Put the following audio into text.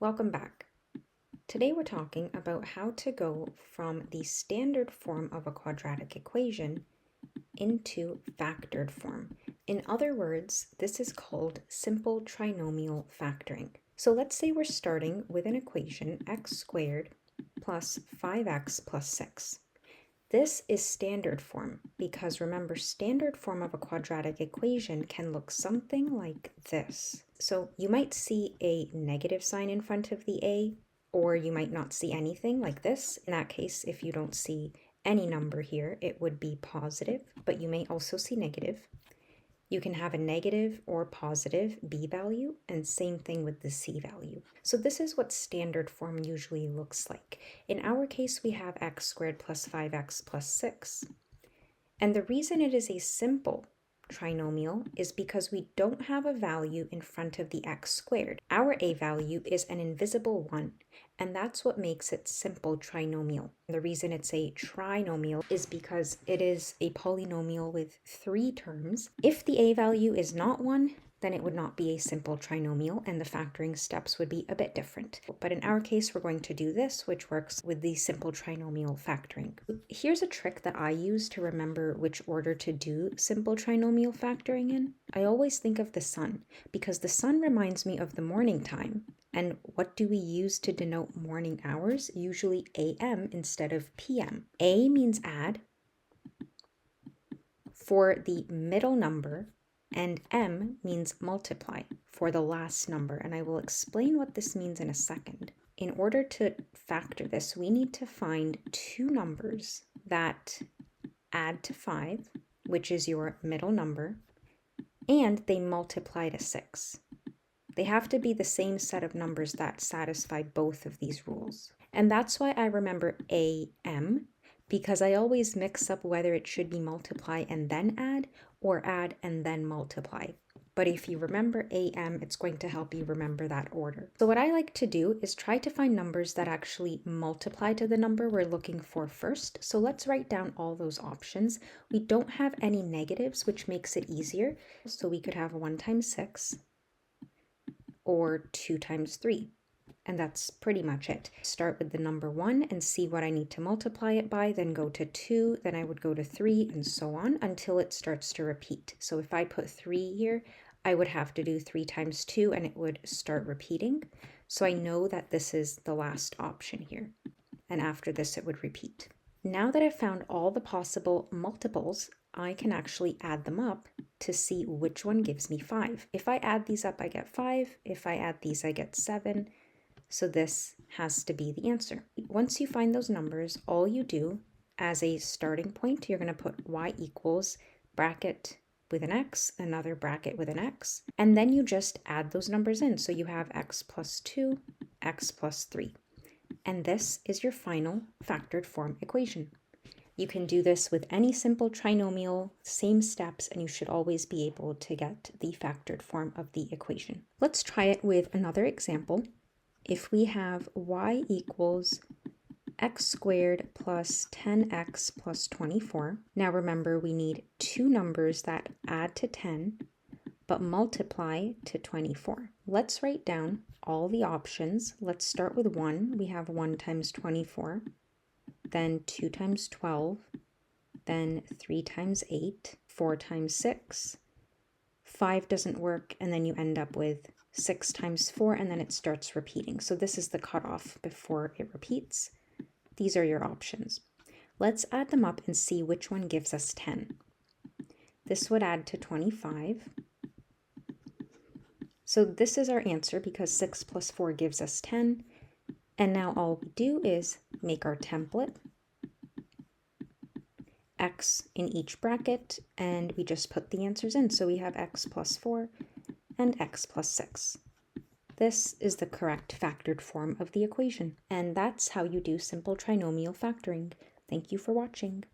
Welcome back. Today we're talking about how to go from the standard form of a quadratic equation into factored form. In other words, this is called simple trinomial factoring. So let's say we're starting with an equation x squared plus 5x plus 6. This is standard form because remember, standard form of a quadratic equation can look something like this. So you might see a negative sign in front of the a, or you might not see anything like this. In that case, if you don't see any number here, it would be positive, but you may also see negative. You can have a negative or positive b value, and same thing with the c value. So this is what standard form usually looks like. In our case, we have x squared plus 5x plus 6. And the reason it is a simple trinomial is because we don't have a value in front of the x squared. Our a value is an invisible 1, and that's what makes it simple trinomial. The reason it's a trinomial is because it is a polynomial with 3 terms. If the a value is not 1, then it would not be a simple trinomial and the factoring steps would be a bit different. But in our case, we're going to do this, which works with the simple trinomial factoring. Here's a trick that I use to remember which order to do simple trinomial factoring in. I always think of the sun because the sun reminds me of the morning time. And what do we use to denote morning hours? Usually AM instead of PM. A means add for the middle number, and M means multiply for the last number, and I will explain what this means in a second. In order to factor this, we need to find 2 numbers that add to 5, which is your middle number, and they multiply to 6. They have to be the same set of numbers that satisfy both of these rules. And that's why I remember AM, because I always mix up whether it should be multiply and then add, or add and then multiply. But if you remember AM, it's going to help you remember that order. So what I like to do is try to find numbers that actually multiply to the number we're looking for first. So let's write down all those options. We don't have any negatives, which makes it easier. So we could have 1 times 6 or 2 times 3. And that's pretty much it. Start with the number 1 and see what I need to multiply it by, then go to 2, then I would go to 3, and so on until it starts to repeat. So if I put 3 here, I would have to do 3 times 2 and it would start repeating. So I know that this is the last option here. And after this, it would repeat. Now that I've found all the possible multiples, I can actually add them up to see which one gives me 5. If I add these up, I get 5. If I add these, I get 7. So this has to be the answer. Once you find those numbers, all you do as a starting point, you're going to put y equals bracket with an x, another bracket with an x, and then you just add those numbers in. So you have x plus 2, x plus 3. And this is your final factored form equation. You can do this with any simple trinomial, same steps, and you should always be able to get the factored form of the equation. Let's try it with another example. If we have y equals x squared plus 10x plus 24. Now remember, we need 2 numbers that add to 10 but multiply to 24. Let's write down all the options. Let's start with 1. We have 1 times 24, then 2 times 12, then 3 times 8, 4 times 6. 5 doesn't work, and then you end up with 6 times 4, and then it starts repeating. So this is the cutoff before it repeats. These are your options. Let's add them up and see which one gives us 10. This would add to 25. So this is our answer because 6 plus 4 gives us 10. And now all we do is make our template, x in each bracket, and we just put the answers in. So we have x plus 4 and x plus 6. This is the correct factored form of the equation. And that's how you do simple trinomial factoring. Thank you for watching.